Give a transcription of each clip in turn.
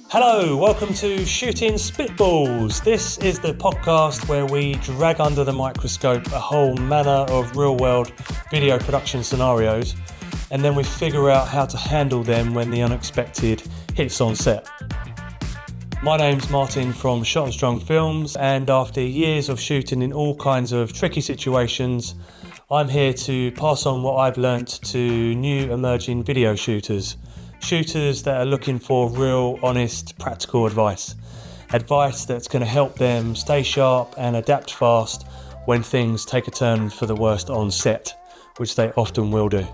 Hello, welcome to Shooting Spitballs. This is the podcast where we drag under the microscope a whole manner of real-world video production scenarios, and then we figure out how to handle them when the unexpected hits on set. My name's Martin from Shot and Strung Films, and after years of shooting in all kinds of tricky situations, I'm here to pass on what I've learnt to new emerging video shooters that are looking for real, honest, practical advice. Advice that's going to help them stay sharp and adapt fast when things take a turn for the worst on set, which they often will do,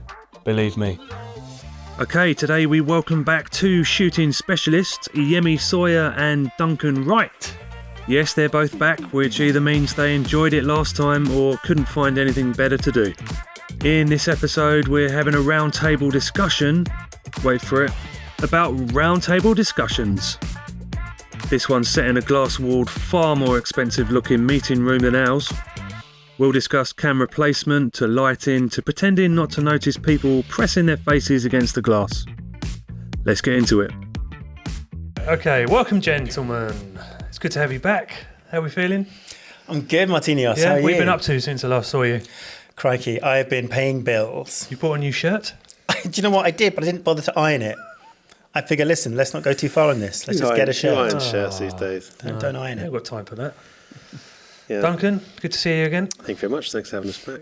believe me. Okay, today we welcome back two shooting specialists, Yemi Sawyer and Duncan Wright. Yes, they're both back, which either means they enjoyed it last time or couldn't find anything better to do. In this episode, we're having a roundtable discussion, wait for it, about roundtable discussions. This one's set in a glass-walled, far more expensive looking meeting room than ours. We'll discuss camera placement, to lighting, to pretending not to notice people pressing their faces against the glass. Let's get into it. Okay, welcome gentlemen. It's good to have you back. How are we feeling? I'm good, Martinios. Yeah, how are what have you you? been up to since I last saw you? Crikey, I've been paying bills. You bought a new shirt? Do you know what I did? But I didn't bother to iron it. I figure, listen, let's not go too far on this. Let's just get a shirt. You iron shirts these days. Don't iron I it. haven't got time for that. Yeah. Duncan, good to see you again. Thank you very much. Thanks for having us back.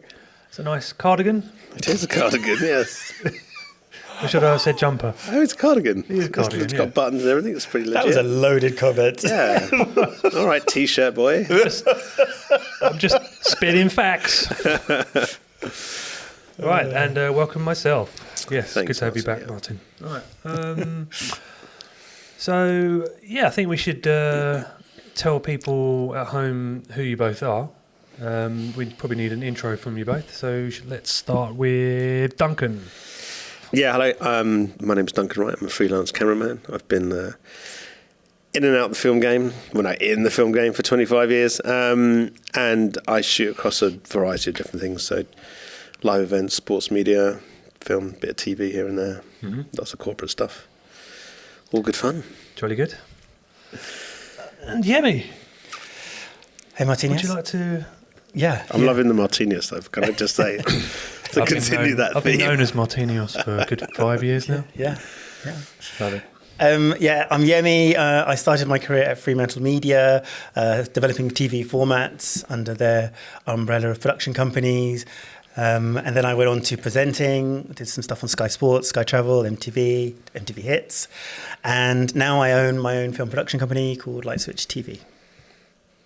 It's a nice cardigan. It is a cardigan, yes. Or should I have said jumper? Oh, it's a cardigan. It is a cardigan, It's got buttons and everything. It's pretty legit. That was a loaded comment. Yeah. All right, T-shirt boy. I'm just spitting facts. Right, and welcome myself. Yes, Thanks, good to have you back, Martin, Martin. Right. So, yeah, I think we should tell people at home who you both are. We probably need an intro from you both. So let's start with Duncan. Yeah, hello. My name's Duncan Wright. I'm a freelance cameraman. I've been in and out of the film game, in the film game for 25 years. And I shoot across a variety of different things. So live events, sports media, film, bit of TV here and there. Mm-hmm. Lots of corporate stuff. All good fun. Jolly good. And Yemi. Hey, Martinios. Would you like to... Yeah. I'm loving the Martinios, though, can I just say? To continue that I've been known as Martinios for a good 5 years now. Yeah. Love it. I'm Yemi. I started my career at Fremantle Media, developing TV formats under their umbrella of production companies. And then I went on to presenting, did some stuff on Sky Sports, Sky Travel, MTV Hits. And now I own my own film production company called Light Switch TV.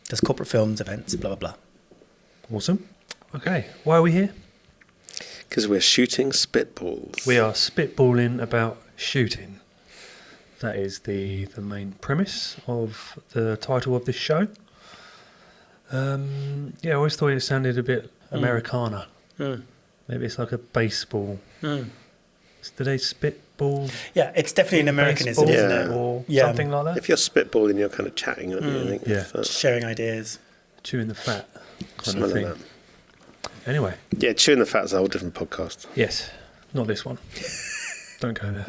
Does corporate films, events, blah, blah, blah. Awesome. Okay, why are we here? Because we're shooting spitballs. We are spitballing about shooting. That is the main premise of the title of this show. I always thought it sounded a bit Americana. Maybe it's like a baseball. Do they spitball? Yeah, it's definitely an Americanism, isn't it? Or something like that? If you're spitballing, you're kind of chatting, aren't you? I think. Yeah. Sharing ideas. Chewing the fat kind Something of thing. like that. Anyway. Yeah, Chewing the Fat's a whole different podcast. Yes, not this one. Don't go there.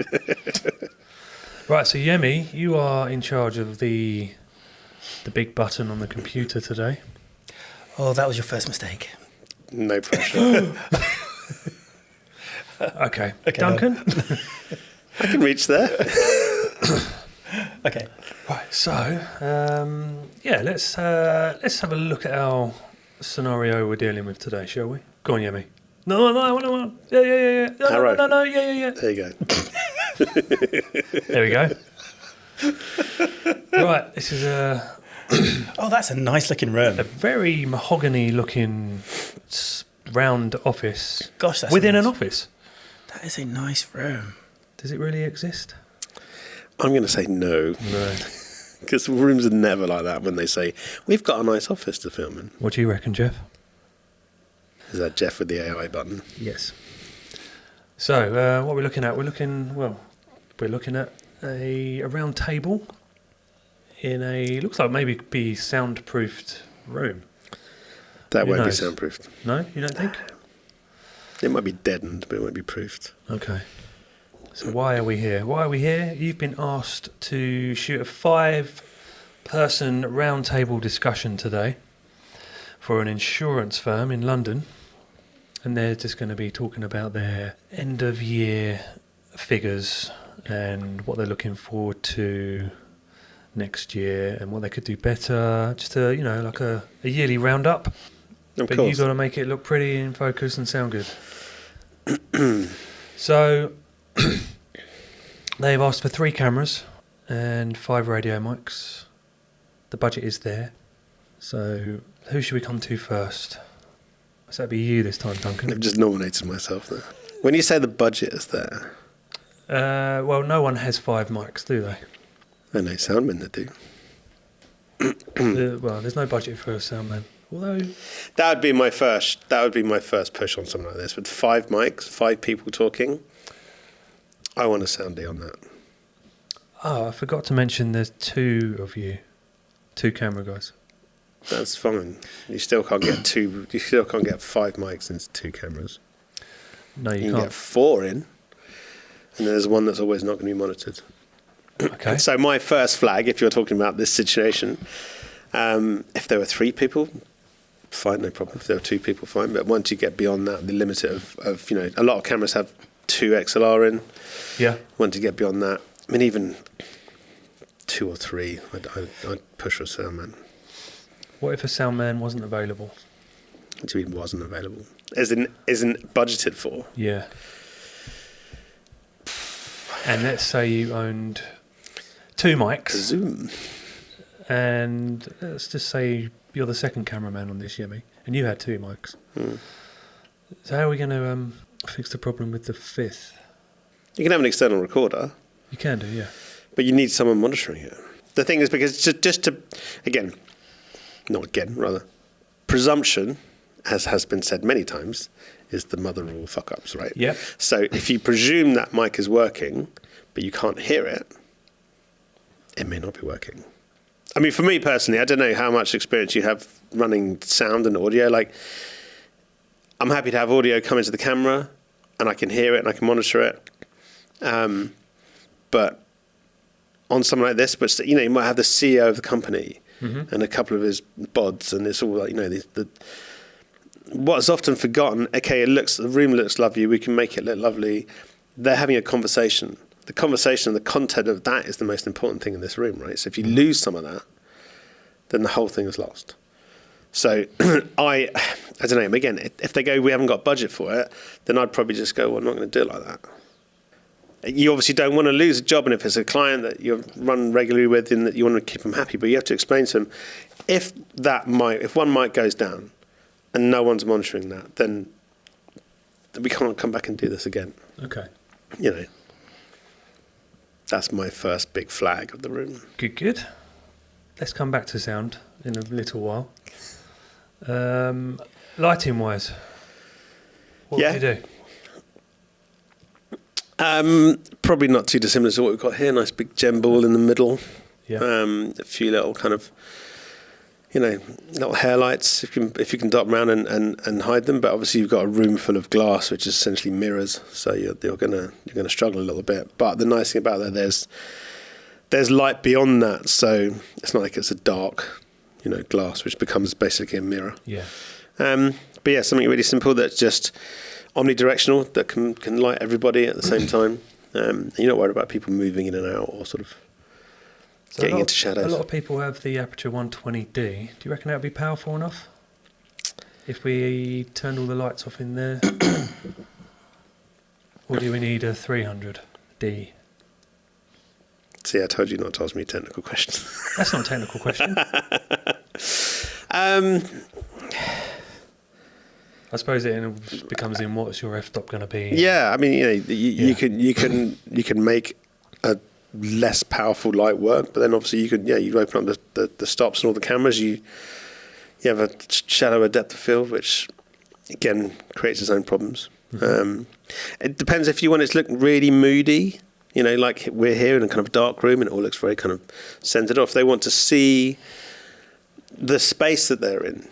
Right, so Yemi, you are in charge of the big button on the computer today. Oh, that was your first mistake. No pressure. Okay. Duncan? I can reach there. Okay. Right, so, let's have a look at our scenario we're dealing with today, shall we? Go on, Yemi. No. Yeah. No, yeah. There you go. There we go. Right, this is Oh, that's a nice looking room. a very mahogany-looking round office. Gosh, that's within nice. an office. That is a nice room. Does it really exist? I'm going to say no. No. Because rooms are never like that when they say, we've got a nice office to film in. What do you reckon, Jeff? Is that Jeff with the AI button? Yes. So, what we're looking at? We're looking at a round table in a looks like maybe be soundproofed room. That Who won't knows? be soundproofed. No, you don't think? It might be deadened, but it won't be proofed. Okay. So why are we here? Why are we here? You've been asked to shoot a 5-person roundtable discussion today for an insurance firm in London. And they're just going to be talking about their end-of-year figures and what they're looking forward to next year and what they could do better. Just a, like a yearly roundup. But you've got to make it look pretty in focus and sound good. So they've asked for 3 cameras and 5 radio mics. The budget is there. So who should we come to first? So that'd be you this time, Duncan. I've just nominated myself there. When you say the budget is there... well, no one has 5 mics, do they? I know soundmen that do. Well, there's no budget for a soundman. Although that would be my first push on something like this. With 5 mics, 5 people talking, I want a soundy on that. Oh, I forgot to mention there's 2 of you. 2 camera guys. That's fine. You still can't get 2. You still can't get 5 mics into 2 cameras. No, you can can't. Get 4 in, and there's one that's always not going to be monitored. Okay. So my first flag, if you're talking about this situation, if there were 3 people, fine, no problem. If there were 2 people, fine. But once you get beyond that, the limit of a lot of cameras have 2 XLR in. Yeah. Once you get beyond that, I mean, even 2 or 3, I'd push for a soundman. What if a soundman wasn't available? What do you mean wasn't available? Isn't budgeted for? Yeah. And let's say you owned 2 mics. Zoom. And let's just say you're the second cameraman on this, Yemi, and you had 2 mics. So how are we going to fix the problem with the 5th? You can have an external recorder. You can do, yeah. But you need someone monitoring it. The thing is, because presumption, as has been said many times, is the mother of all fuck-ups, right? Yep. So if you presume that mic is working, but you can't hear it, it may not be working. I mean, for me personally, I don't know how much experience you have running sound and audio. Like, I'm happy to have audio come into the camera, and I can hear it and I can monitor it. But on something like this, but you might have the CEO of the company and a couple of his bods, and it's all like, what's often forgotten. Okay, the room looks lovely. We can make it look lovely. They're having a conversation. The conversation and the content of that is the most important thing in this room, right? So if you lose some of that, then the whole thing is lost. So I don't know. Again, if they go, we haven't got budget for it, then I'd probably just go, well, I'm not going to do it like that. You obviously don't want to lose a job, and if it's a client that you run regularly with, and that you want to keep them happy, but you have to explain to them, if one mic goes down and no one's monitoring that, then we can't come back and do this again. Okay. That's my first big flag of the room. Good. Let's come back to sound in a little while. Lighting-wise, what would you do? Probably not too dissimilar to what we've got here. Nice big gem ball in the middle. Yeah. A few little kind of, little hair lights if you can dot them around and hide them. But obviously you've got a room full of glass, which is essentially mirrors. So you're gonna struggle a little bit. But the nice thing about that, there's light beyond that. So it's not like it's a dark, glass, which becomes basically a mirror. Yeah. But yeah, something really simple that's just omnidirectional, that can light everybody at the same time. You're not worried about people moving in and out or sort of getting into shadows. A lot of people have the Aperture 120D. Do you reckon that would be powerful enough if we turned all the lights off in there? Or do we need a 300D? See, I told you not to ask me technical questions. That's not a technical question. I suppose it becomes in what's your f-stop going to be? Yeah, I mean, you can make a less powerful light work, but then obviously you open up the stops and all the cameras. You have a shadow, a depth of field, which again creates its own problems. Mm-hmm. It depends if you want it to look really moody. Like we're here in a kind of dark room and it all looks very kind of centered off. They want to see the space that they're in.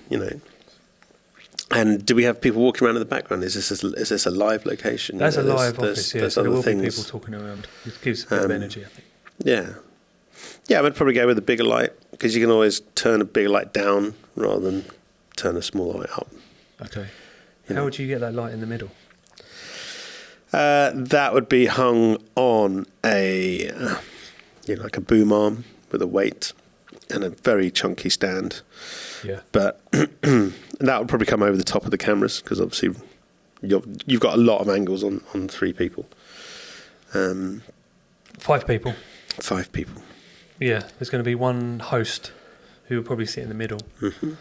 And do we have people walking around in the background? Is this a live location? That's a live office, yeah. So there will be people talking around. It gives a bit of energy, I think. Yeah. Yeah, I would probably go with a bigger light, because you can always turn a bigger light down rather than turn a smaller light up. Okay. How would you get that light in the middle? That would be hung on like a boom arm with a weight and a very chunky stand. Yeah. But that would probably come over the top of the cameras, because obviously you've got a lot of angles on 3 people. 5 people. 5 people. Yeah, there's going to be one host who will probably sit in the middle. Mm-hmm.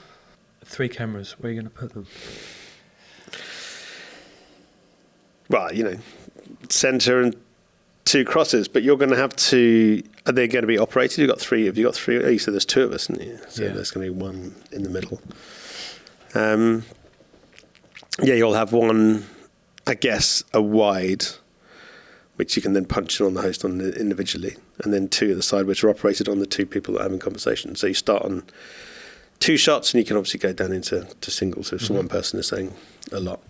3 cameras. Where are you going to put them? Well, centre and 2 crosses, but you're going to have to. Are they going to be operated? You've got 3. Have you got 3? Oh, so there's 2 of us, isn't there? So there's going to be 1 in the middle. You'll have 1, I guess, a wide, which you can then punch on the host on individually, and then 2 at the side, which are operated on the 2 people that are having conversation. So you start on 2 shots, and you can obviously go down into singles if one person is saying a lot.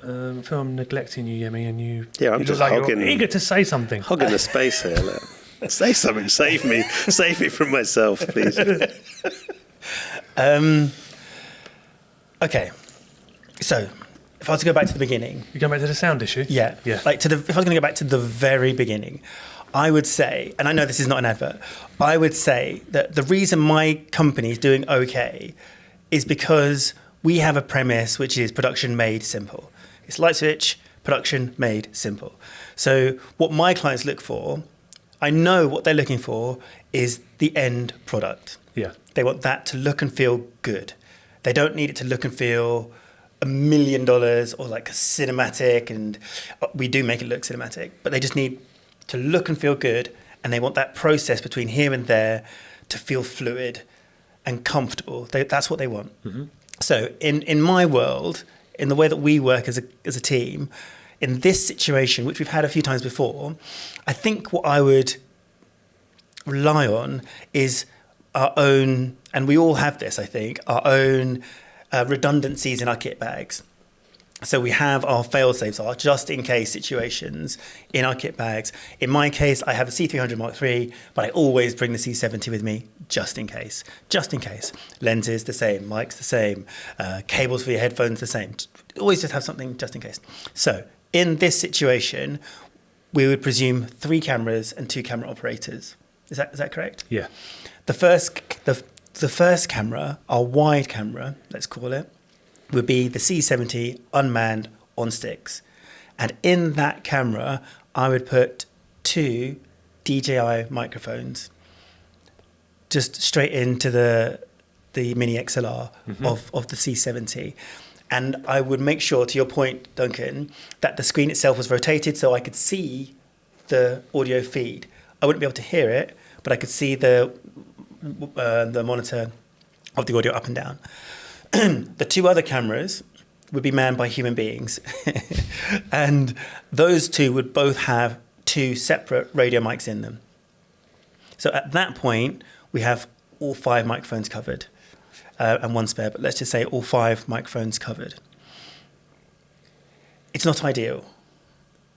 I feel I'm neglecting you, Yemi, and you. Yeah, I'm just hogging. You're eager to say something. Hogging the space here. Look. Say something. Save me from myself, please. Okay. So, if I was to go back to the beginning, You going back to the sound issue? yeah. Yeah. Like if I was going to go back to the very beginning, I would say, and I know this is not an advert, I would say that the reason my company is doing okay is because we have a premise which is production made simple. It's light switch, production made simple. So what my clients look for, I know what they're looking for is the end product. Yeah. They want that to look and feel good. They don't need it to look and feel $1 million or like a cinematic, and we do make it look cinematic, but they just need to look and feel good, and they want that process between here and there to feel fluid and comfortable. That's what they want. Mm-hmm. So in my world, in the way that we work as a team, in this situation, which we've had a few times before, I think what I would rely on is our own, and we all have this, I think, our own redundancies in our kit bags. So we have our fail-safes, our just-in-case situations in our kit bags. In my case, I have a C300 Mark III, but I always bring the C70 with me, just in case. Just in case. Lenses, the same. Mics, the same. Cables for your headphones, the same. Always just have something just in case. So in this situation, we would presume 3 cameras and 2 camera operators. Is that correct? Yeah. The first camera, our wide camera, let's call it, would be the C70 unmanned on sticks. And in that camera, I would put 2 DJI microphones just straight into the mini XLR of the C70. And I would make sure, to your point, Duncan, that the screen itself was rotated so I could see the audio feed. I wouldn't be able to hear it, but I could see the monitor of the audio up and down. The 2 other cameras would be manned by human beings. And those 2 would both have 2 separate radio mics in them. So at that point, we have all 5 microphones covered and 1 spare, but let's just say all 5 microphones covered. It's not ideal,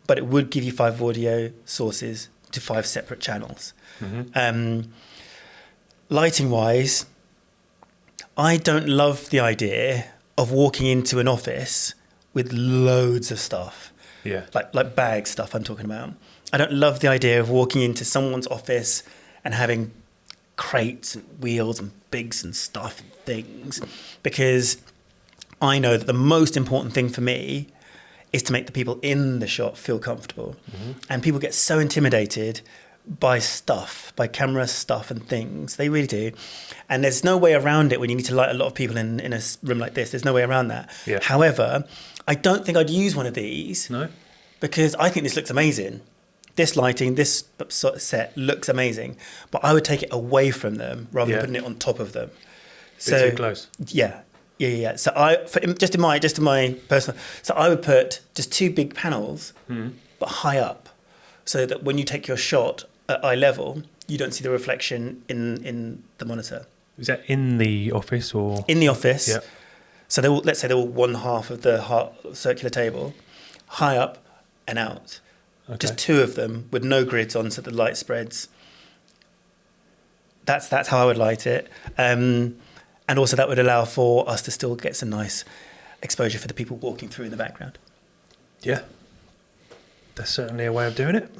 but it would give you 5 audio sources to 5 separate channels. Mm-hmm. Lighting-wise, I don't love the idea of walking into an office with loads of stuff. Yeah. Like bag stuff I'm talking about. I don't love the idea of walking into someone's office and having crates and wheels and bigs and stuff and things, because I know that the most important thing for me is to make the people in the shop feel comfortable. Mm-hmm. And people get so intimidated by stuff, by camera stuff and things. They really do. And there's no way around it when you need to light a lot of people in a room like this. There's no way around that. Yeah. However, I don't think I'd use one of these. No. Because I think this looks amazing. This lighting, this sort of set looks amazing. But I would take it away from them rather than putting it on top of them. So too close. Yeah. So just in my personal, so I would put just 2 big panels, but high up, so that when you take your shot at eye level, you don't see the reflection in the monitor. Is that in the office or? In the office. Yeah. So let's say they're all one half of the circular table, high up and out. Okay. Just two of them with no grids on, so the light spreads. That's how I would light it. And also that would allow for us to still get some nice exposure for the people walking through in the background. Yeah. That's certainly a way of doing it.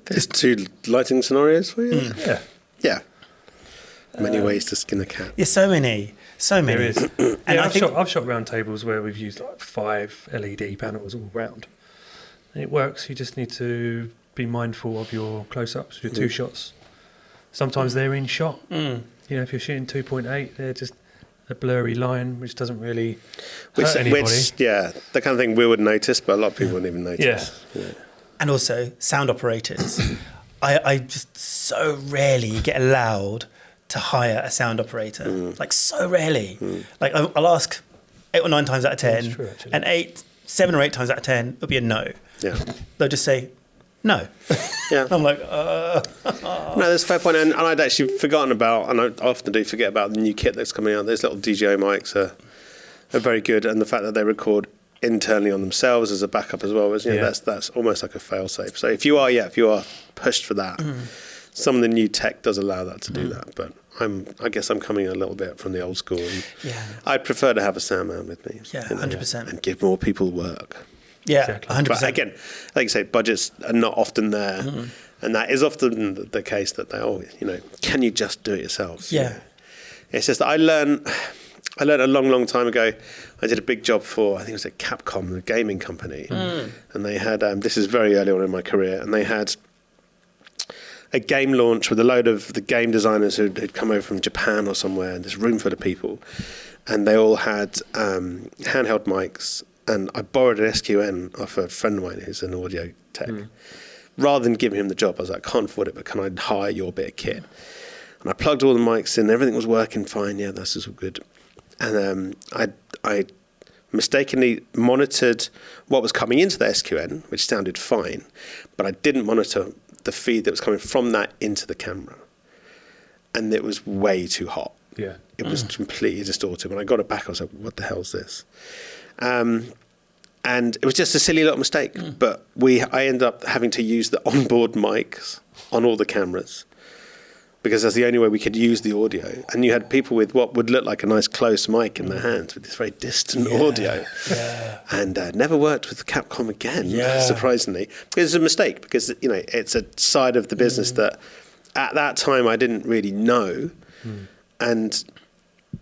There's 2 lighting scenarios for you? Yeah. Yeah. Many ways to skin a cat. Yeah, so many. There is. And Yeah, I think I've shot round tables where we've used like 5 LED panels all round. And it works. You just need to be mindful of your close-ups, your 2 shots. Sometimes they're in shot. You know, if you're shooting 2.8, they're just a blurry line, which doesn't really hurt anybody. Yeah, the kind of thing we would notice, but a lot of people wouldn't even notice. Yeah. and also sound operators. I just so rarely get allowed to hire a sound operator. Like so rarely. Like I'll ask 8 or 9 times out of 10, That's true, actually. and 7 or 8 times out of 10 it'll be a no. Yeah. They'll just say no. Yeah. I'm like, No, that's a fair point. And I'd actually forgotten about, and I often do forget about the new kit that's coming out. Those little DJI mics are very good, and the fact that they record internally on themselves as a backup as well, is that's almost like a fail-safe. So if you are pushed for that, some of the new tech does allow that to do that. But I guess I'm coming a little bit from the old school. And I'd prefer to have a sound man with me. Yeah, 100%. And give more people work. Yeah, Exactly. 100%. But again, like you say, budgets are not often there, and that is often the case that can you just do it yourself? Yeah. It's just that I learned a long time ago. I did a big job for, I think it was at Capcom, the gaming company, and they had this is very early on in my career, and they had a game launch with a load of the game designers who'd come over from Japan or somewhere, and this room full of people, and they all had handheld mics. And I borrowed an SQN off a friend of mine who's an audio tech. Rather than giving him the job, I was like, I can't afford it, but can I hire your bit of kit? And I plugged all the mics in, everything was working fine. Yeah, this is all good. And I mistakenly monitored what was coming into the SQN, which sounded fine, but I didn't monitor the feed that was coming from that into the camera. And it was way too hot. Yeah. It was completely distorted. When I got it back, I was like, what the hell's this? And it was just a silly little mistake, but I ended up having to use the onboard mics on all the cameras because that's the only way we could use the audio. And you had people with what would look like a nice close mic in their hands with this very distant audio. Yeah. And never worked with Capcom again, surprisingly. It's a mistake because, it's a side of the business that at that time I didn't really know. And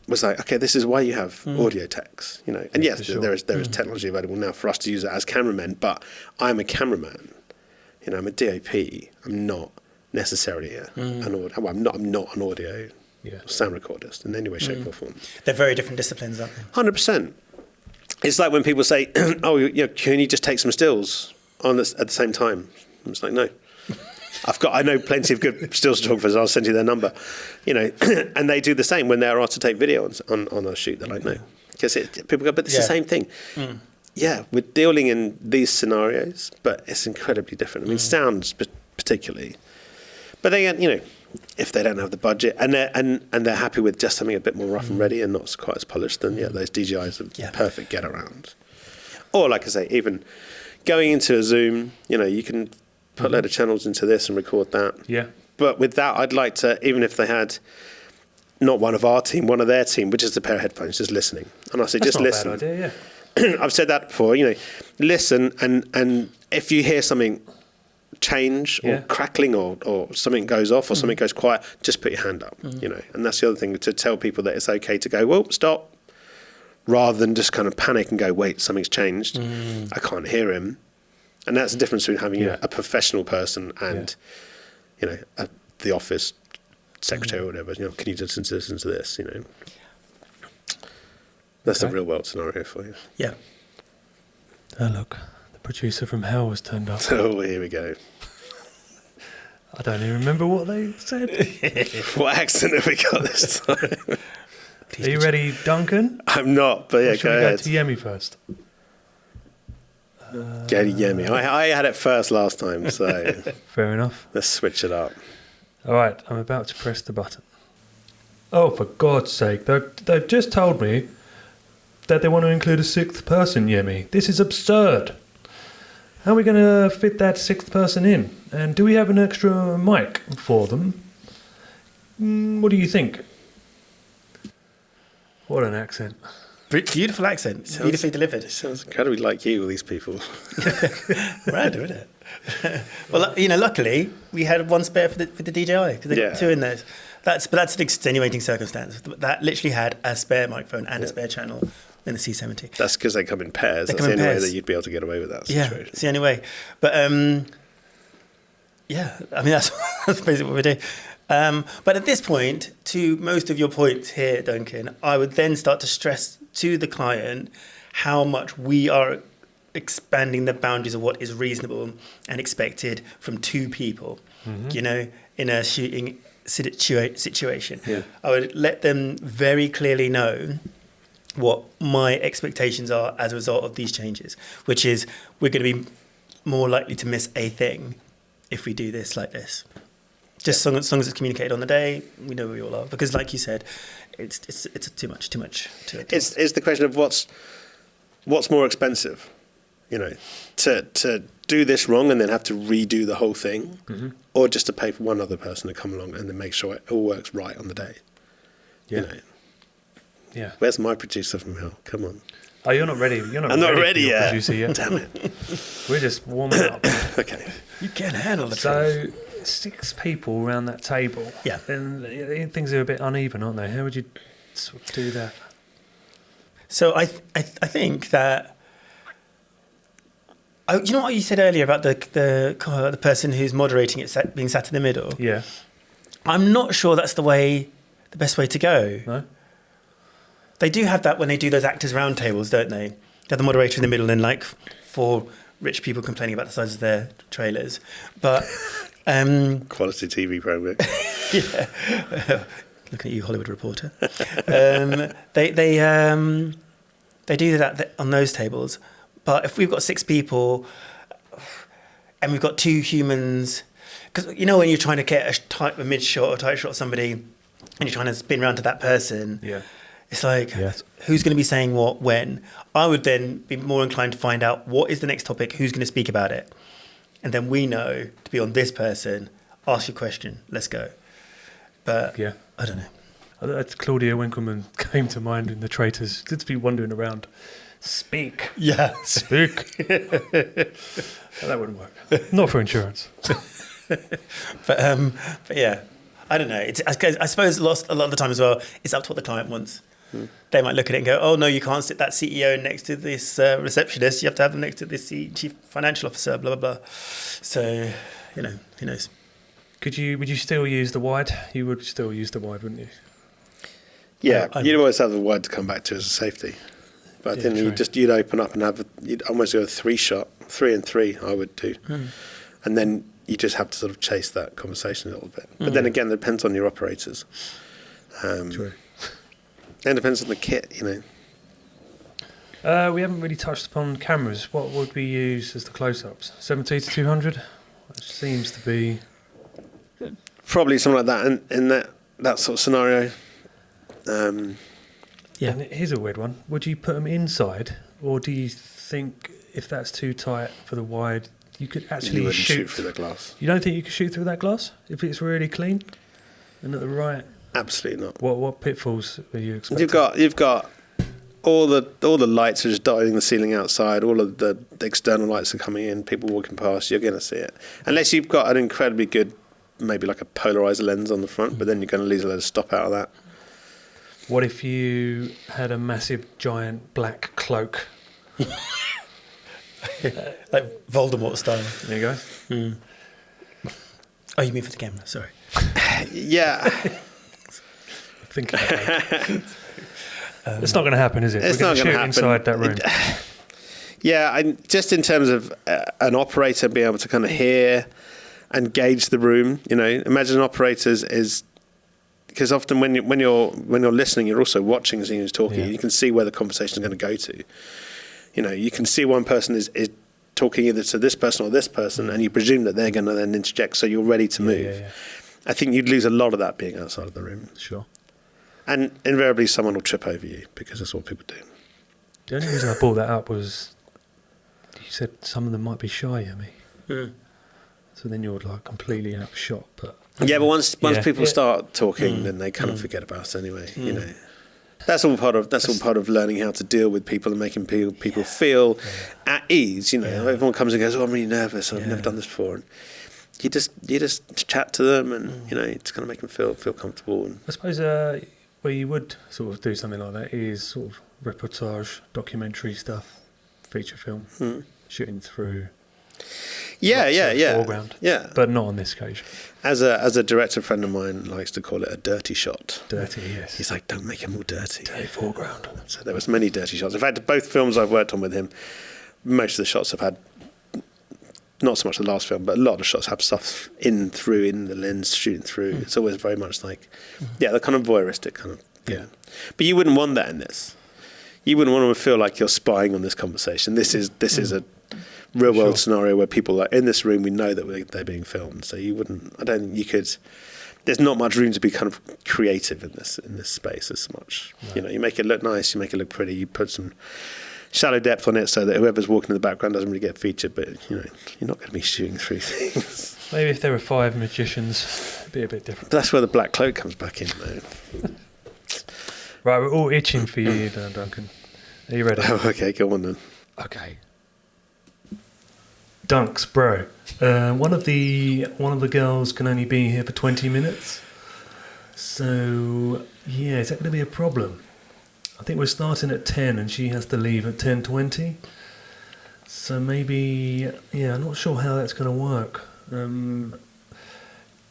was like, okay, this is why you have audio techs, And yes, sure. there is technology available now for us to use it as cameramen, but I'm a cameraman. I'm a DOP. I'm not necessarily an audio. Well, I'm not an audio sound recordist in any way, shape, or form. They're very different disciplines, aren't they? 100%. It's like when people say, "Oh, can you just take some stills on this at the same time?" I'm just like, no. I know plenty of good stills photographers. I'll send you their number, and they do the same when they're asked to take video on a shoot. They're like, no, because people go, but it's the same thing. Yeah, we're dealing in these scenarios, but it's incredibly different. I mean, sounds particularly, but then if they don't have the budget and they're happy with just something a bit more rough and ready and not quite as polished, then those DJIs are perfect get around. Or like I say, even going into a Zoom, you can put a load of channels into this and record that. Yeah. But with that, I'd like to, even if they had not one of our team, one of their team, which is a pair of headphones, just listening. And I say, just listen. That's not a bad idea, I've said that before, listen, and if you hear something change or crackling or something goes off or something goes quiet, just put your hand up, And that's the other thing, to tell people that it's okay to go, well, stop, rather than just kind of panic and go, wait, something's changed. I can't hear him. And that's the difference between having a professional person and, the office secretary or whatever. Can you just listen to this? That's the real world scenario for you. Yeah. Oh, look, the producer from hell has turned up. Oh, here we go. I don't even remember what they said. What accent have we got this time? Are you ready, Duncan? I'm not, but yeah, Should we go ahead. go to Yemi first? Go to Yemi. I had it first last time, so Fair enough. let's switch it up. All right, I'm about to press the button. Oh, for God's sake, they've just told me that they want to include a sixth person, Yemi. This is absurd. How are we going to fit that sixth person in? And do we have an extra mic for them? What do you think? What an accent. Beautiful accent. Beautifully delivered. It sounds incredibly like you, all these people. Random, isn't it? Well, luckily we had one spare for the DJI because there were two in there. But that's an extenuating circumstance. That literally had a spare microphone and a spare channel in the C70. That's because they come in pairs. That's the only way that you'd be able to get away with that situation. Yeah, it's the only way. But that's basically what we do. But at this point, to most of your points here, Duncan, I would then start to stress to the client how much we are expanding the boundaries of what is reasonable and expected from two people, in a shooting situation. Yeah. I would let them very clearly know what my expectations are as a result of these changes, which is we're going to be more likely to miss a thing if we do this like this. Just as long as it's communicated on the day, we know where we all are. Because, like you said, it's too much. It's the question of what's more expensive, to do this wrong and then have to redo the whole thing, or just to pay for one other person to come along and then make sure it all works right on the day. Yeah. Yeah. Where's my producer from hell? Come on. Oh, you're not ready. I'm not ready yet. Producer yet. Damn it. We're just warming up. Okay. You can't handle the truth. So 6 people around that table. Yeah. And things are a bit uneven, aren't they? How would you sort of do that? So I think that you know what you said earlier about the person who's moderating it being sat in the middle. Yeah. I'm not sure that's the best way to go. No. They do have that when they do those actors roundtables, don't they? They have the moderator in the middle and 4 rich people complaining about the size of their trailers. But quality TV program. Yeah. Looking at you, Hollywood Reporter. They do that on those tables. But if we've got 6 people and we've got 2 humans, because when you're trying to get a mid shot or tight shot of somebody and you're trying to spin around to that person, it's like, who's going to be saying what when? I would then be more inclined to find out what is the next topic, who's going to speak about it. And then we know to be on this person, ask your question, let's go. But I don't know. Claudia Winkleman came to mind in The Traitors. Did be wandering around. Speak. Yeah. Speak. That wouldn't work. Not for insurance. But yeah, I don't know. I suppose a lot of the time as well, it's up to what the client wants. They might look at it and go, oh, no, you can't sit that CEO next to this receptionist. You have to have them next to this chief financial officer, blah, blah, blah. So, who knows? Would you still use the wide? You would still use the wide, wouldn't you? Yeah, you'd always have the wide to come back to as a safety. But I think you'd open up and you'd almost go a 3-shot, 3 and 3, I would do. And then you just have to sort of chase that conversation a little bit. But then again, it depends on your operators. True. And it depends on the kit, We haven't really touched upon cameras. What would we use as the close-ups? 70 to 200? Which seems to be... Probably something like that in that sort of scenario. Yeah. And here's a weird one. Would you put them inside, or do you think if that's too tight for the wide, you could actually shoot through the glass? You don't think you could shoot through that glass if it's really clean and at the right? Absolutely not. What pitfalls are you expecting? You've got all the lights are just dotting the ceiling outside. All of the external lights are coming in. People walking past, you're going to see it. Unless you've got an incredibly good, maybe like a polarizer lens on the front, but then you're going to lose a load of stop out of that. What if you had a massive, giant black cloak? Like Voldemort style. There you go. Oh, you mean for the camera? Sorry. Yeah. Think about that. It's not going to happen, is it? It's not going to happen inside that room. Yeah, just in terms of an operator being able to kind of hear and gauge the room. Imagine an operator is because often when you're listening, you're also watching as he's talking. Yeah. You can see where the conversation is going to go to. You can see one person is talking either to this person or this person, and you presume that they're going to then interject, so you're ready to move. Yeah. I think you'd lose a lot of that being outside of the room. Sure. And invariably someone will trip over you because that's what people do. The only reason I brought that up was you said some of them might be shy, Yemi. Mm. So then you're like completely out of shot. But Yeah, but once Yeah. people Yeah. start talking, then they kind of forget about it anyway. You know, that's all part of learning how to deal with people and making people feel at ease. You know, everyone comes and goes, "Oh, I'm really nervous. I've never done this before." And you just chat to them, and you know, it's kind of make them feel comfortable. And I suppose where you would sort of do something like that is sort of reportage, documentary stuff, feature film, shooting through. Foreground. Yeah. But not on this occasion. As a director friend of mine likes to call it a dirty shot. Dirty, yes. He's like, don't make them all dirty. Dirty foreground. So there was many dirty shots. In fact, both films I've worked on with him, most of the shots have had, not so much the last film, but a lot of shots have stuff in the lens, shooting through. It's always very much like, the kind of voyeuristic kind of thing. Yeah. But you wouldn't want that in this. You wouldn't want to feel like you're spying on this conversation. This is a real world scenario where people are in this room. We know that they're being filmed, so you wouldn't. I don't think you could. There's not much room to be kind of creative in this space as much. No. You know, you make it look nice, you make it look pretty, you put some shallow depth on it so that whoever's walking in the background doesn't really get featured. But you know, you're not going to be shooting through things. Maybe if there were 5 magicians, it'd be a bit different. But that's where the black cloak comes back in, though. Right, we're all itching for you, Duncan. Are you ready? Oh, okay, go on then. Okay. Dunks, bro. One of the girls can only be here for 20 minutes. So yeah, is that going to be a problem? I think we're starting at 10 and she has to leave at 10:20. So maybe, I'm not sure how that's going to work. Can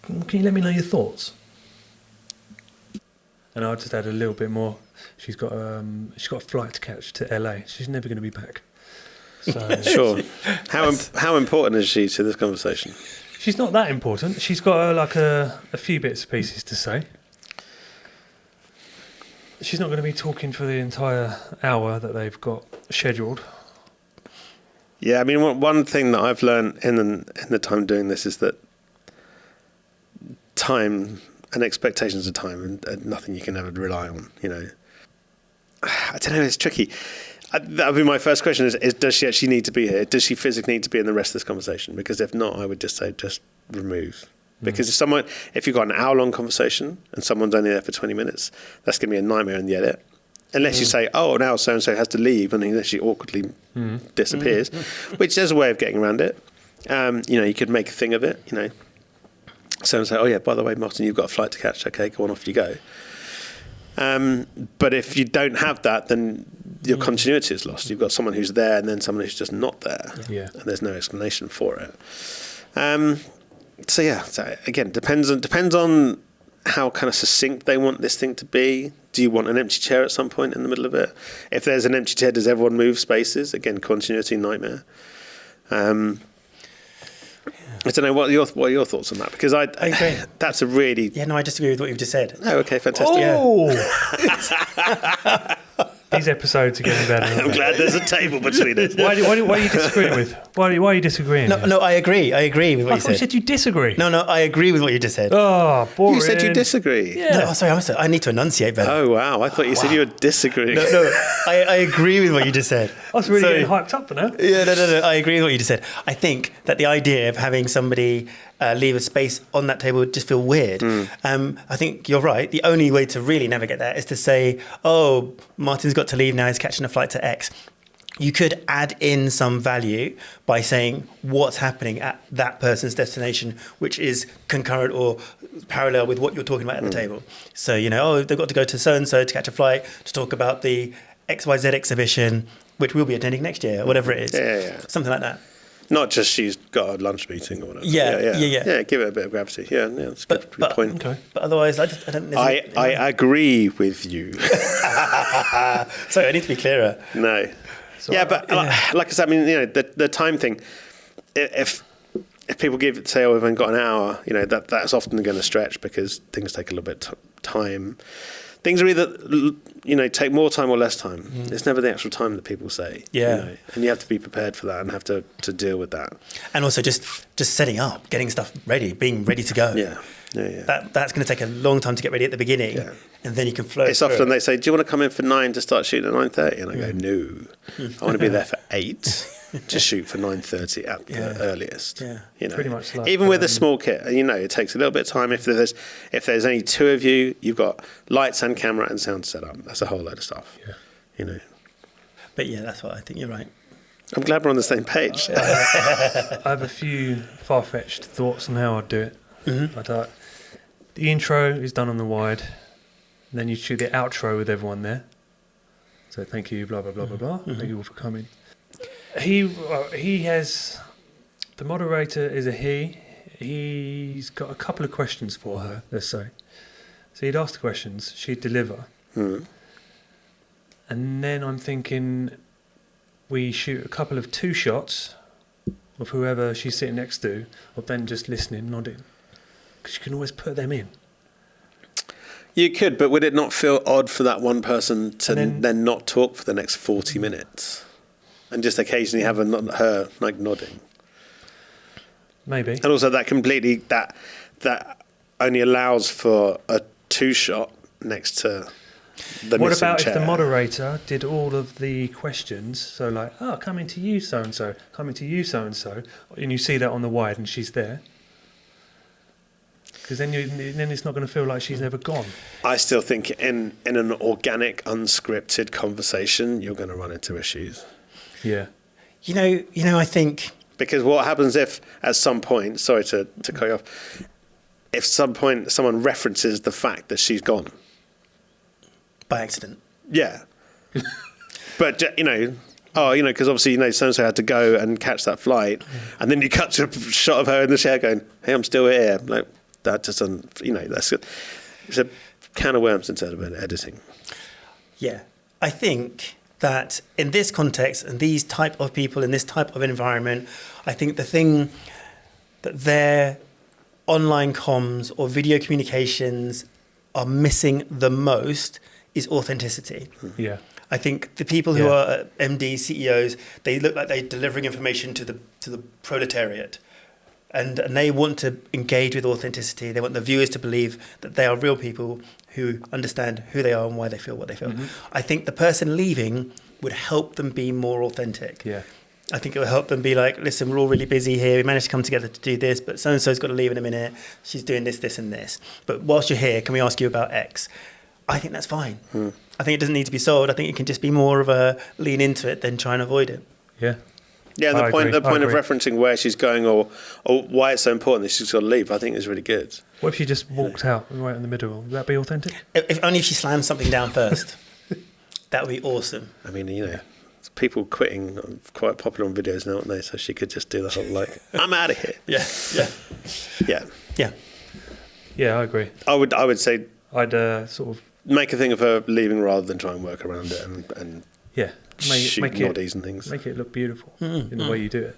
you let me know your thoughts? And I'll just add a little bit more. She's got a flight to catch to LA. She's never going to be back. So Sure. How important is she to this conversation? she's not that important. She's got like a few bits and pieces to say. She's not going to be talking for the entire hour that they've got scheduled. Yeah, I mean, one thing that I've learned in the time doing this is that time and expectations of time are nothing you can ever rely on. You know, I don't know. It's tricky. That would be my first question: is does she actually need to be here? Does she physically need to be in the rest of this conversation? Because if not, I would just say just remove. Because if you've got an hour-long conversation and someone's only there for 20 minutes, that's going to be a nightmare in the edit. Unless you say, oh, now so-and-so has to leave, and he actually awkwardly disappears, which there's a way of getting around it. You know, you could make a thing of it, you know. So-and-so, oh yeah, by the way, Martin, you've got a flight to catch. Okay, go on, off you go. But if you don't have that, then your continuity is lost. You've got someone who's there and then someone who's just not there. Yeah. And there's no explanation for it. So again, depends on how kind of succinct they want this thing to be. Do you want an empty chair at some point in the middle of it? If there's an empty chair, does everyone move spaces? Again, continuity nightmare. I don't know, what are your thoughts on that? Because I agree. That's a really... Yeah, no, I disagree with what you've just said. Oh, okay, fantastic. Oh! These episodes are getting better. I'm glad there's a table between us. Why are you disagreeing with? Why are you disagreeing? No, I agree. I agree with what I you thought you said. said you disagree. No, I agree with what you just said. Oh, boring. You said you disagree. Yeah. No, sorry, I need to enunciate better. Oh, wow. I thought you said you were disagreeing. No, I agree with what you just said. I was really getting hyped up for that. Yeah, no, I agree with what you just said. I think that the idea of having somebody leave a space on that table would just feel weird. I think you're right. The only way to really navigate that is to say, oh, Martin's got to leave now, he's catching a flight to X. You could add in some value by saying what's happening at that person's destination, which is concurrent or parallel with what you're talking about at the table. So, you know, oh, they've got to go to so-and-so to catch a flight to talk about the XYZ exhibition, which we'll be attending next year, or whatever it is. Yeah. Something like that. Not just she's got a lunch meeting or whatever. Yeah. Yeah, give it a bit of gravity. Yeah, that's a good point. Okay. But otherwise, I don't... I agree with you. Sorry, I need to be clearer. No. So but like I said, I mean, you know, the time thing, if people say, oh, we've only got an hour, you know, that's often going to stretch because things take a little bit time. Things are either, you know, take more time or less time. It's never the actual time that people say. Yeah. You know, and you have to be prepared for that and have to deal with that. And also just setting up, getting stuff ready, being ready to go. Yeah. That's going to take a long time to get ready at the beginning, and then you can flow. It's often they say, "Do you want to come in for 9 to start shooting at 9:30?" And I go, "No, I want to be there for 8 to shoot for 9:30 at the earliest." Yeah. You know, Pretty much like, even with a small kit, you know, it takes a little bit of time. If there's only 2 of you, you've got lights and camera and sound set up. That's a whole load of stuff. Yeah. You know. But yeah, that's what I think. You're right. I'm glad we're on the same page. I have a few far-fetched thoughts on how I'd do it. But the intro is done on the wide, and then you shoot the outro with everyone there. So thank you, blah blah blah blah blah. Thank you all for coming. He has, the moderator is a he. He's got a couple of questions for her. Let's say, so he'd ask the questions, she'd deliver, and then I'm thinking, we shoot a couple of 2 shots of whoever she's sitting next to, of them just listening, nodding. Because you can always put them in. You could, but would it not feel odd for that one person to then not talk for the next 40 minutes? And just occasionally have her like nodding? Maybe. And also that only allows for a 2 shot next to the what missing about chair. if the moderator did all of the questions? So like, coming to you so-and-so, coming to you so-and-so, and you see that on the wide and she's there. Because then it's not going to feel like she's never gone. I still think in an organic, unscripted conversation, you're going to run into issues. Yeah. You know, I think... Because what happens if, at some point, sorry to cut you off, if some point someone references the fact that she's gone? By accident. Yeah. But, because obviously, so-and-so had to go and catch that flight, and then you cut to a shot of her in the chair going, "Hey, I'm still here." Like, that just doesn't, that's it's a can of worms in terms of editing. Yeah. I think that in this context and these type of people in this type of environment, I think the thing that their online comms or video communications are missing the most is authenticity. Yeah. I think the people who are MDs, CEOs, they look like they're delivering information to the proletariat. And they want to engage with authenticity. They want the viewers to believe that they are real people who understand who they are and why they feel what they feel. I think the person leaving would help them be more authentic. Yeah. I think it will help them be like, listen, we're all really busy here. We managed to come together to do this, but so-and-so's got to leave in a minute. She's doing this, this, and this. But whilst you're here, can we ask you about X? I think that's fine. I think it doesn't need to be sold. I think it can just be more of a lean into it than try and avoid it. Yeah. Yeah, and the point of agree. referencing where she's going or why it's so important that she's got to leave, I think is really good. What if she just walked out right in the middle? Would that be authentic? If only if she slams something down first. That would be awesome. I mean, people quitting are quite popular on videos now, aren't they? So she could just do the whole I'm out of here. Yeah. Yeah, I agree. I would say I'd sort of make a thing of her leaving rather than try and work around it and shoot noddies and things. Make it look beautiful in the way you do it.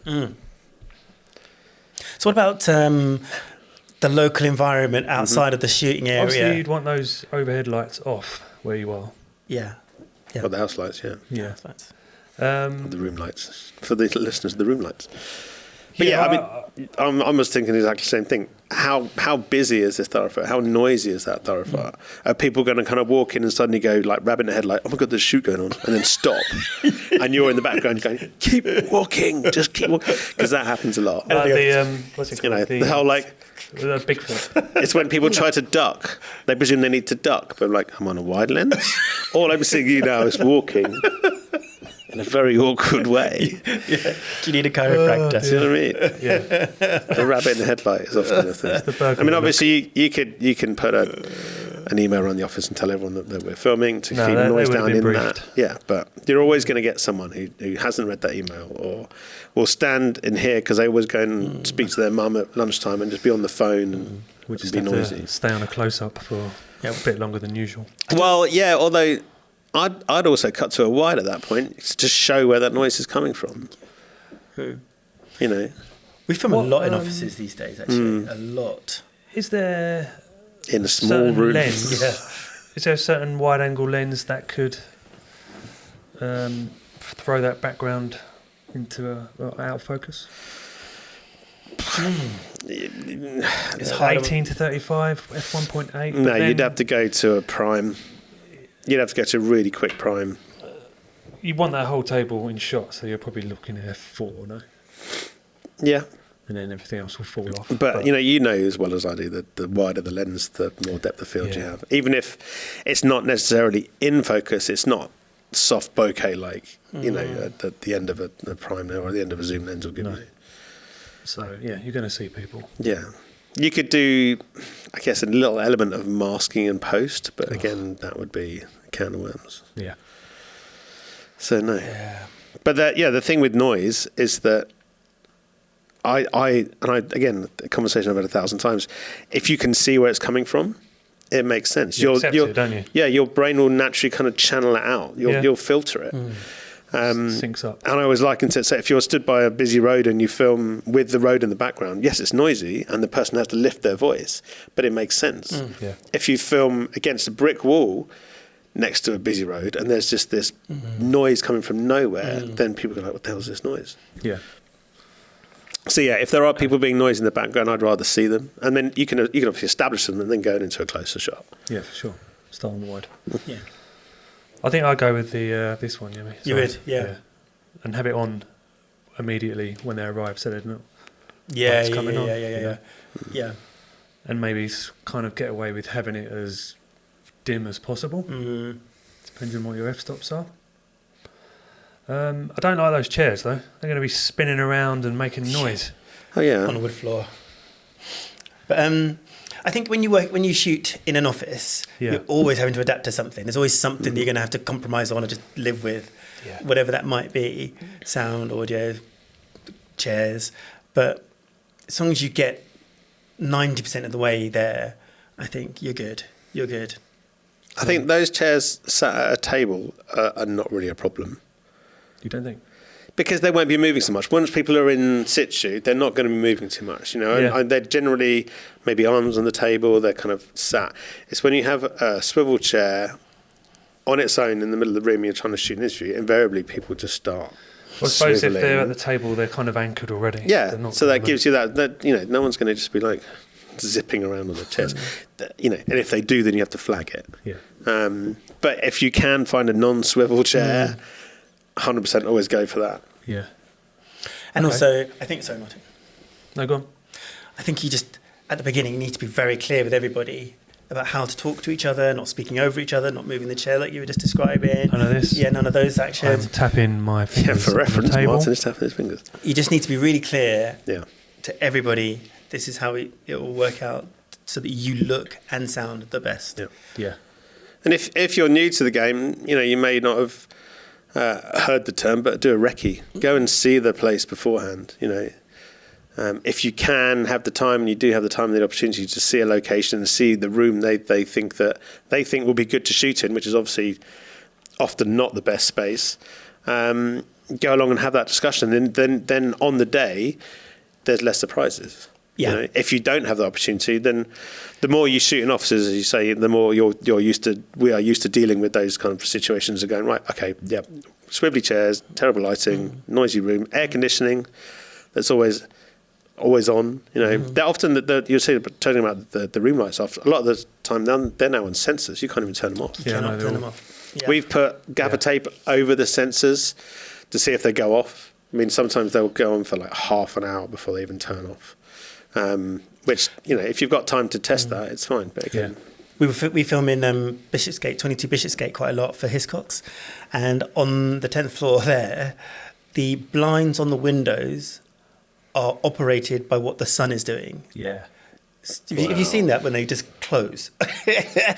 So what about the local environment outside of the shooting area? Obviously, you'd want those overhead lights off where you are. Yeah. Well, the house lights, Yeah. The room lights. For the listeners, the room lights. But I was thinking exactly the same thing. How busy is this thoroughfare? How noisy is that thoroughfare? Are people going to kind of walk in and suddenly go like rabbit in the headlight? Oh my God, there's a shoot going on, and then stop, and you're in the background going, "Keep walking, just keep walking," because that happens a lot. What's it called? The whole Bigfoot. It's when people try to duck. They presume they need to duck, but I'm on a wide lens. All I'm seeing you now is walking in a very awkward way. Yeah. Do you need a chiropractor? Do you know what I mean? Yeah. The rabbit in the headlight is often a thing. I mean, obviously, you can put an email around the office and tell everyone that we're filming to keep noise down in that. Yeah, but you're always going to get someone who hasn't read that email or will stand in here because they always go and speak to their mum at lunchtime and just be on the phone and be noisy. Stay on a close-up for a bit longer than usual. Well, yeah, although I'd also cut to a wide at that point to show where that noise is coming from. We film a lot in offices these days, actually. A lot. Is there in a small room? Lens? Is there a certain wide-angle lens that could throw that background into out of focus? It's hard. 18 to 35, f1.8. No, you'd have to go to a prime. You'd have to go to a really quick prime. You want that whole table in shot, so you're probably looking at f4, no? Yeah. And then everything else will fall off. But you know as well as I do that the wider the lens, the more depth of field you have. Even if it's not necessarily in focus, it's not soft bokeh like at the end of a prime or the end of a zoom lens will give you. So yeah, you're going to see people. Yeah, you could do, I guess, a little element of masking and post, but again, that would be a can of worms. Yeah. So no. Yeah. But the thing with noise is that I again, a conversation I've had 1,000 times. If you can see where it's coming from, it makes sense. You accept it, don't you? Yeah, your brain will naturally kind of channel it out. You'll filter it. Syncs up. And I always liken it to, say, if you're stood by a busy road and you film with the road in the background, yes, it's noisy and the person has to lift their voice, but it makes sense. Yeah. If you film against a brick wall next to a busy road and there's just this noise coming from nowhere, then people go like, what the hell is this noise? Yeah. So yeah, if there are people being noisy in the background, I'd rather see them, and then you can obviously establish them and then go into a closer shot. Yeah, for sure. Start on the wide. Yeah. I think I'll go with the this one, Yemi. You would, yeah. And have it on immediately when they arrive, so they're not. Yeah, lights coming on, yeah. And maybe kind of get away with having it as dim as possible. Depends on what your f-stops are. I don't like those chairs though. They're going to be spinning around and making noise. Oh yeah, on a wood floor. But I think when you shoot in an office, you're always having to adapt to something. There's always something that you're going to have to compromise on or just live with, whatever that might be, sound, audio, chairs. But as long as you get 90% of the way there, I think you're good. You're good. I think those chairs sat at a table are not really a problem. You don't think? Because they won't be moving so much. Once people are in situ, they're not going to be moving too much, And they're generally maybe arms on the table, they're kind of sat. It's when you have a swivel chair on its own in the middle of the room, you're trying to shoot an interview, invariably people just start. Well, I suppose if they're at the table, they're kind of anchored already. Yeah, so that gives you that no one's going to just be like zipping around on the chairs. And if they do, then you have to flag it. Yeah. But if you can find a non-swivel chair, 100% always go for that. Yeah. And also, I think, sorry, Martin. No, go on. I think you just, at the beginning, you need to be very clear with everybody about how to talk to each other, not speaking over each other, not moving the chair like you were just describing. None of this? Yeah, none of those actions. I'm tapping my fingers for reference, on the table. Martin is tapping his fingers. You just need to be really clear to everybody, this is how it will work out so that you look and sound the best. Yeah. And if you're new to the game, you may not have heard the term, but do a recce. Go and see the place beforehand. If you can have the time, and you do have the time and the opportunity to see a location and see the room they think will be good to shoot in, which is obviously often not the best space. Go along and have that discussion, and then on the day, there's less surprises. Yeah. If you don't have the opportunity, then the more you shoot in offices, as you say, the more we are used to dealing with those kind of situations of going, right, okay, yeah, swivelly chairs, terrible lighting, noisy room, air conditioning, that's always on. They're often you're turning about the room lights off. A lot of the time they're now on sensors. You can't even turn them off. You cannot turn them off. Yeah. We've put gaffer tape over the sensors to see if they go off. I mean, sometimes they'll go on for like half an hour before they even turn off. Which, if you've got time to test that, it's fine. But again, we film in Bishopsgate, 22 Bishopsgate, quite a lot for Hiscox, and on the 10th floor there, the blinds on the windows are operated by what the sun is doing. Yeah. Have you seen that when they just close?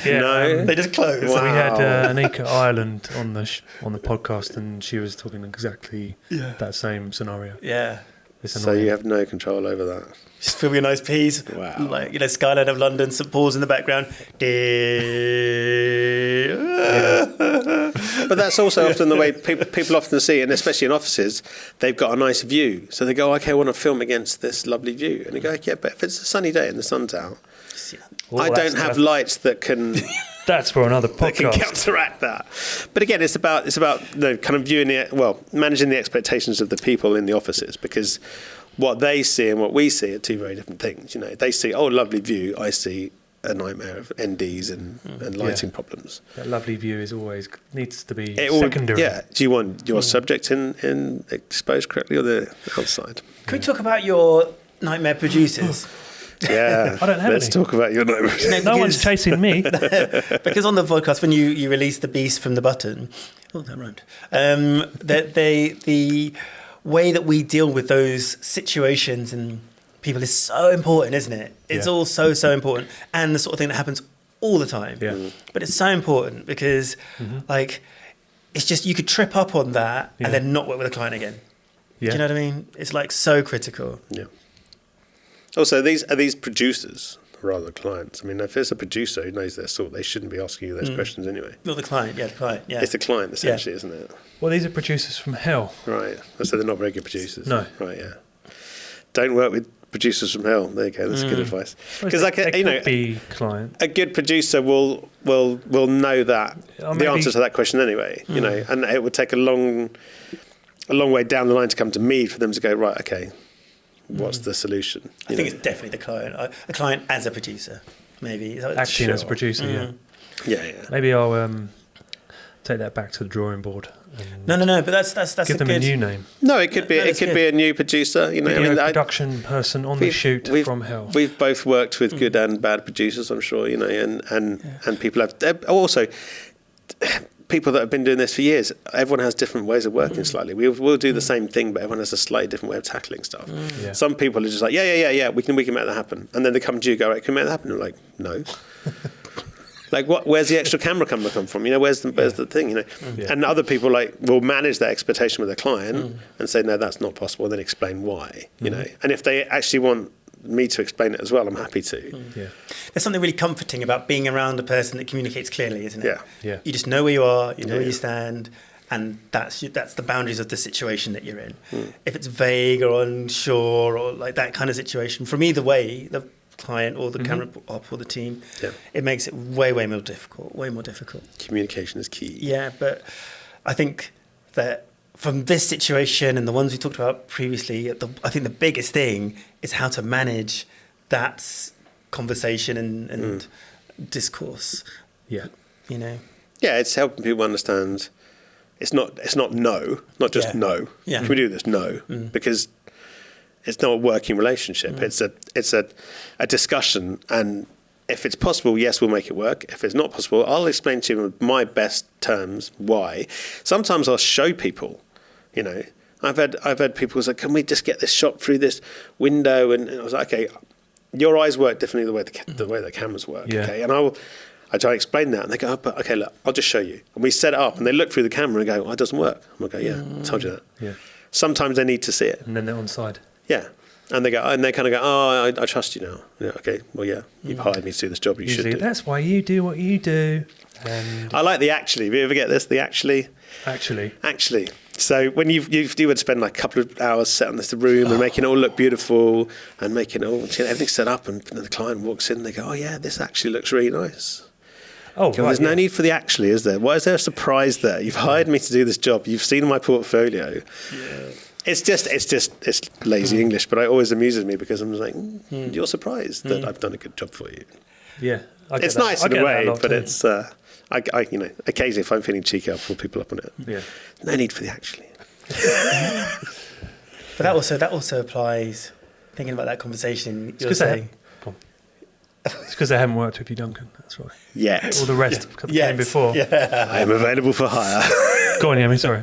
No, they just close. So we had Anika Ireland on the podcast, and she was talking exactly that same scenario. Yeah. So you have no control over that. Just filming a nice piece. Wow. Like, skyline of London, St Paul's in the background. But that's also often the way people often see it, and especially in offices, they've got a nice view. So they go, okay, I want to film against this lovely view. And they go, yeah, but if it's a sunny day and the sun's out, I don't have lights that can... That's for another that can podcast. counteract that. But again, it's about kind of managing the expectations of the people in the offices, because what they see and what we see are two very different things. They see, oh, lovely view. I see a nightmare of NDs and lighting problems. That lovely view needs to be It secondary. Do you want your subject in exposed correctly or the outside? Can we talk about your nightmare producers? Yeah, I don't have let's any. talk about your nightmare. No one's chasing me. Because on the podcast, when you release the beast from the button, that rhymed. The way that we deal with those situations and people is so important, isn't it? It's all so important, and the sort of thing that happens all the time. Yeah. But it's so important because, it's just you could trip up on that and then not work with a client again. Yeah. Do you know what I mean? It's like so critical. Yeah. Also, are these producers rather than clients? I mean, if it's a producer who knows their sort, they shouldn't be asking you those questions anyway. Well, the client, yeah. It's the client essentially, isn't it? Well, these are producers from hell. Right. So they're not very good producers. No. Right. Yeah. Don't work with producers from hell. There you go. That's good advice. Because could be client. a good producer will know that the answer to that question anyway. And it would take a long way down the line to come to me for them to go, right, okay, what's the solution? I think it's definitely the client as a producer, maybe. Acting as a producer, Yeah. Maybe I'll take that back to the drawing board. No, but that's Give them a new name. No, it could be be a new producer. Production person on the shoot from hell. We've both worked with good and bad producers, I'm sure. And people have also people that have been doing this for years. Everyone has different ways of working slightly. We'll do the same thing, but everyone has a slightly different way of tackling stuff. Yeah. Some people are just like, yeah, we can make that happen, and then they come to you, and go, right, can we make that happen? And you're like, no. Like, where's the extra camera come from? Where's the thing? And other people will manage that expectation with a client and say, no, that's not possible, and then explain why. And if they actually want me to explain it as well, I'm happy to. Yeah. There's something really comforting about being around a person that communicates clearly, isn't it? Yeah. You just know where you are, you know where you stand, and that's the boundaries of the situation that you're in. If it's vague or unsure or like that kind of situation, from either way, the client or the camera op or the team, it makes it way more difficult. Communication is key. Yeah, but I think that from this situation and the ones we talked about previously, I think the biggest thing is how to manage that conversation and discourse. Yeah. Yeah, it's helping people understand it's not no, not just no. Yeah. Can we do this? No. Because it's not a working relationship. It's a discussion, and if it's possible, yes, we'll make it work. If it's not possible, I'll explain to you in my best terms why. Sometimes I'll show people. I've had people say, "Can we just get this shot through this window?" And I was like, "Okay, your eyes work differently the way the cameras work." Yeah. Okay, and I try to explain that, and they go, "But okay, look, I'll just show you." And we set it up, and they look through the camera and go, "Oh, it doesn't work." I'm like, "Yeah, I told you that." Yeah. Sometimes they need to see it. And then they're on side. Yeah. And they kind of go, "Oh, I trust you now." Yeah, okay. Well, yeah, you've hired me to do this job. You should do. That's why you do what you do. And I like the actually. Have you ever get this? The actually. Actually. So when you would spend like a couple of hours setting this room and making it all look beautiful and making everything set up, and then the client walks in and they go, "Oh yeah, this actually looks really nice." There's no need for the actually, is there? Why is there a surprise there? You've hired me to do this job. You've seen my portfolio. Yeah. It's lazy English, but it always amuses me because I'm like, you're surprised that I've done a good job for you. Yeah. It's nice in a way, but it's, occasionally if I'm feeling cheeky, I'll pull people up on it. Yeah. No need for the actually. But that also applies, thinking about that conversation, It's because they haven't worked with you, Duncan. That's right. Yet. All the rest came before. Yeah. I am available for hire. Go on, Yemi, sorry.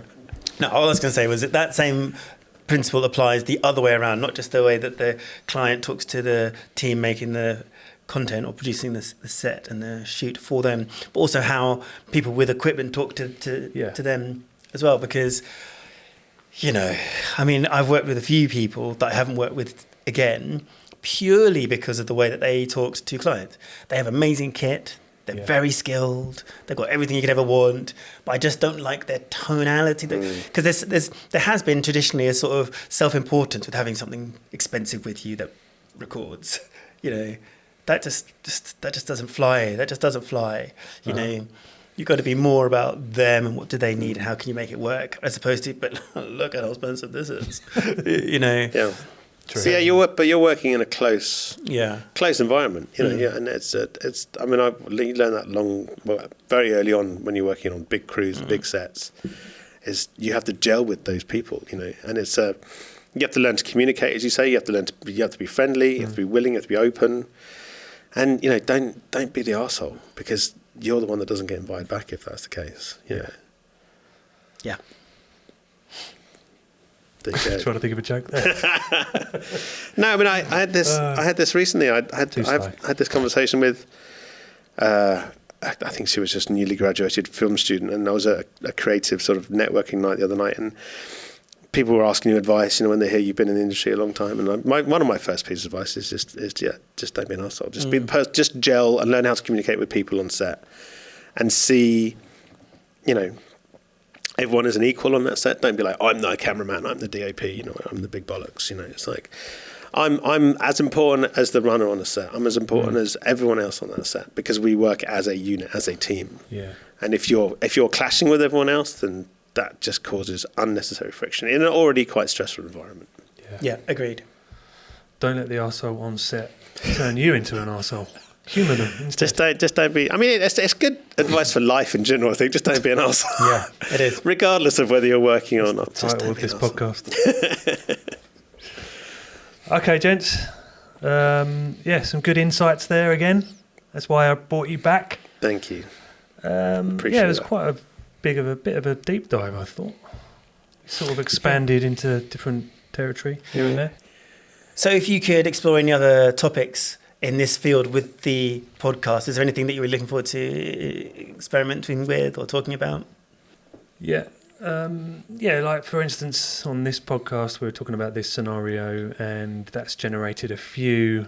No, all I was going to say was that same principle applies the other way around, not just the way that the client talks to the team making the content or producing the set and the shoot for them, but also how people with equipment talk to them as well. Because, I've worked with a few people that I haven't worked with again, purely because of the way that they talked to clients. They have amazing kit. They're very skilled. They've got everything you could ever want. But I just don't like their tonality. Because there has been traditionally a sort of self-importance with having something expensive with you that records. That just doesn't fly. That just doesn't fly. You've got to be more about them and what do they need and how can you make it work, as opposed to, but look at how expensive this is. Yeah. True. So you're working in a close environment, you know. And it's. I mean, I learned that very early on when you're working on big crews, big sets, is you have to gel with those people, you know, and it's you have to learn to communicate, as you say. You have to be friendly. You have to be willing. You have to be open, and you know, don't be the arsehole, because you're the one that doesn't get invited back if that's the case. You know? Yeah. Trying to think of a joke there. No, I mean, I had this recently. I had this conversation with. I think she was just a newly graduated film student, and I was at a creative sort of networking night the other night, and people were asking you advice, you know, when they hear you've been in the industry a long time. And one of my first pieces of advice is just don't be an arsehole. Just be the person, just gel and learn how to communicate with people on set, and see, you know, everyone is an equal on that set. Don't be like, I'm the cameraman, I'm the DOP, you know, I'm the big bollocks. You know, it's like I'm as important as the runner on a set. I'm as important as everyone else on that set, because we work as a unit, as a team. Yeah. And if you're clashing with everyone else, then that just causes unnecessary friction in an already quite stressful environment. Yeah, agreed. Don't let the arsehole on set turn you into an arsehole. Humour them instead. Just don't be. I mean, it's good advice for life in general. I think just don't be an arsehole. Yeah, it is. Regardless of whether you're working or not. Just Title don't of be this an arsehole. podcast. Okay, gents. Some good insights there again. That's why I brought you back. Thank you. It was quite a bit of a deep dive, I thought. We sort of expanded into different territory here and there. So if you could explore any other topics in this field with the podcast, is there anything that you were looking forward to experimenting with or talking about? Yeah. Like for instance, on this podcast, we were talking about this scenario, and that's generated a few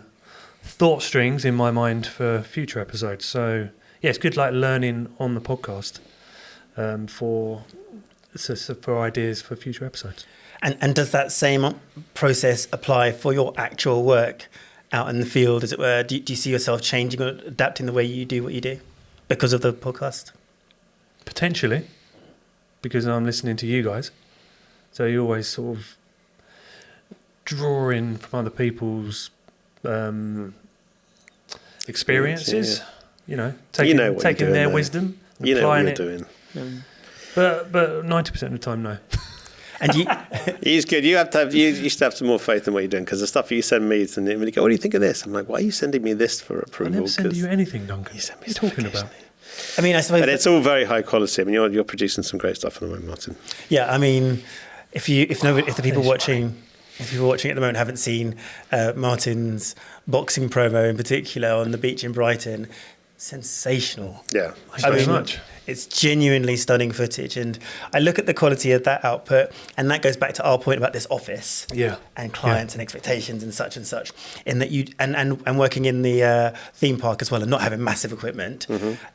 thought strings in my mind for future episodes. So yeah, it's good, like learning on the podcast for ideas for future episodes. And does that same process apply for your actual work out in the field, as it were? Do you see yourself changing or adapting the way you do what you do because of the podcast? Potentially, because I'm listening to you guys. So you always sort of draw in from other people's experiences, yeah. You know, taking their wisdom, you know what applying you're it. doing. But 90% of the time, no. And you, He's good. You used to have some more faith in what you're doing, because the stuff you send me, and when you go, what do you think of this? I'm like, why are you sending me this for I approval? never send you anything, Duncan. You send me What are you talking about? I mean, I suppose, But it's all very high quality. I mean, you're producing some great stuff at the moment, Martin. yeah. I mean, if the people watching at the moment haven't seen Martin's boxing promo in particular on the beach in Brighton, sensational. Yeah. Thank you very much. It's genuinely stunning footage, and I look at the quality of that output, and that goes back to our point about this office, Yeah. and clients and expectations and such, in that you and working in the theme park as well, and not having massive equipment,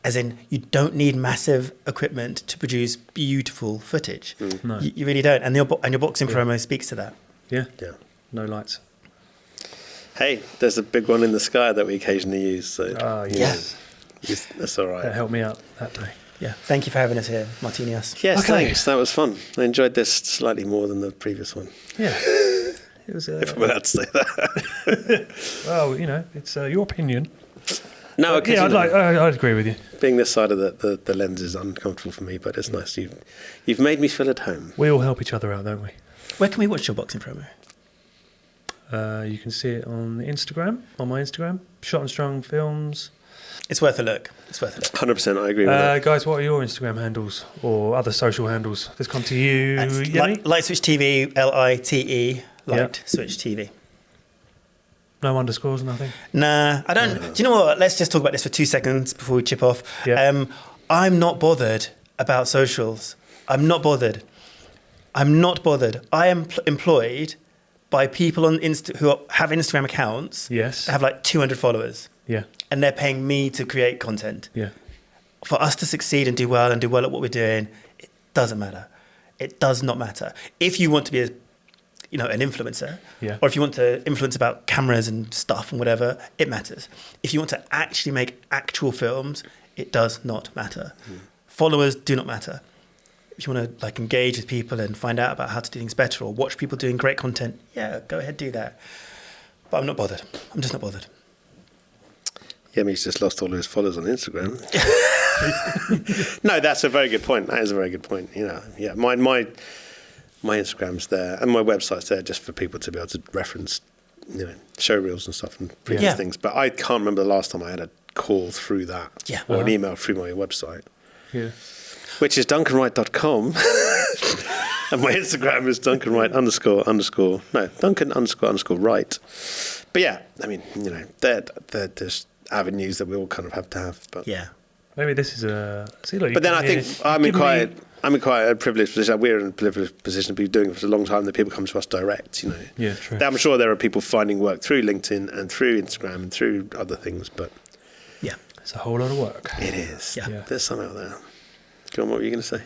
as in you don't need massive equipment to produce beautiful footage. No. You really don't, and your boxing promo speaks to that. Yeah. Yeah. No lights. Hey, there's a big one in the sky that we occasionally use. So Yes. that's all That right. helped me out that day. Yeah, thank you for having us here, Martinias. Yes, Okay. thanks. That was fun. I enjoyed this slightly more than the previous one. Yeah. It was. If I'm allowed to say that. Well, you know, it's your opinion. No, okay. Yeah, I'd agree with you. Being this side of the lens is uncomfortable for me, but it's nice. You've made me feel at home. We all help each other out, don't we? Where can we watch your boxing promo? You can see it on Instagram, on my Instagram, Shot and Strong Films. It's worth a look. 100%, I agree with that. Guys, what are your Instagram handles or other social handles? Let's come to you, Yemi. Light Switch TV, LITE, Light Switch TV. No underscores, nothing? Nah, I don't. Do you know what? Let's just talk about this for 2 seconds before we chip off. Yeah. I'm not bothered about socials. I'm not bothered. I am employed by people on who have Instagram accounts. Yes. That have like 200 followers. Yeah. And they're paying me to create content. Yeah. For us to succeed and do well at what we're doing, it doesn't matter. It does not matter. If you want to be an influencer, Yeah. or if you want to influence about cameras and stuff and whatever, it matters. If you want to actually make actual films, it does not matter. Followers do not matter. if you want to like engage with people and find out about how to do things better or watch people doing great content, yeah, go ahead, do that. But I'm not bothered. I'm just not bothered. Yemi's just lost all of his followers on Instagram. No, that's a very good point. That is a very good point. You know, yeah, my Instagram's there and my website's there just for people to be able to reference, you know, show reels and stuff and previous things. But I can't remember the last time I had a call through that or an email through my website. Yeah. Which is DuncanWright.com. And my Instagram is Duncan Wright _ Duncan _ Wright. But yeah, I mean, you know, they're just avenues that we all kind of have to have. But yeah. Maybe this is a... See, look, but then I think I'm in quite a privileged position. We're in a privileged position to be doing it for a long time that people come to us direct, you know. Yeah, true. I'm sure there are people finding work through LinkedIn and through Instagram and through other things, but... Yeah. It's a whole lot of work. It is. Yeah. There's some out there. Go on, what were you going to say?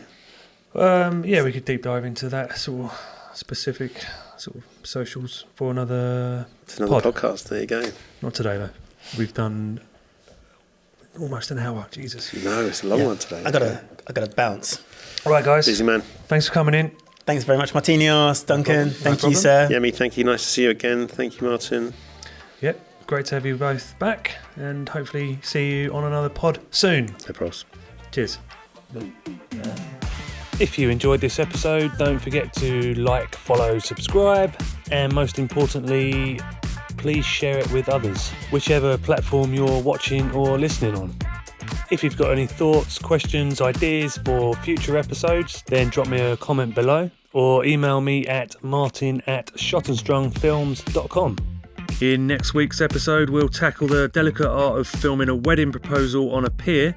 Yeah, we could deep dive into that sort of specific sort of socials for another podcast. There you go. Not today, though. We've done almost an hour. Jesus. No, it's a long one today. I gotta bounce. All right, guys. Busy man. Thanks for coming in. Thanks very much, Martinios, Duncan. No Thank problem. you, sir. Yemi, thank you. Nice to see you again. Thank you, Martin. Yep. Great to have you both back, and hopefully see you on another pod soon. No problems. Cheers. If you enjoyed this episode, don't forget to like, follow, subscribe, and most importantly, please share it with others, whichever platform you're watching or listening on. If you've got any thoughts, questions, ideas for future episodes, then drop me a comment below or email me at martin@shotandstrungfilms.com. In next week's episode, we'll tackle the delicate art of filming a wedding proposal on a pier,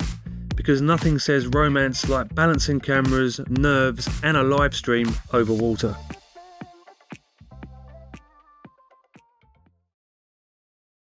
because nothing says romance like balancing cameras, nerves, and a live stream over water.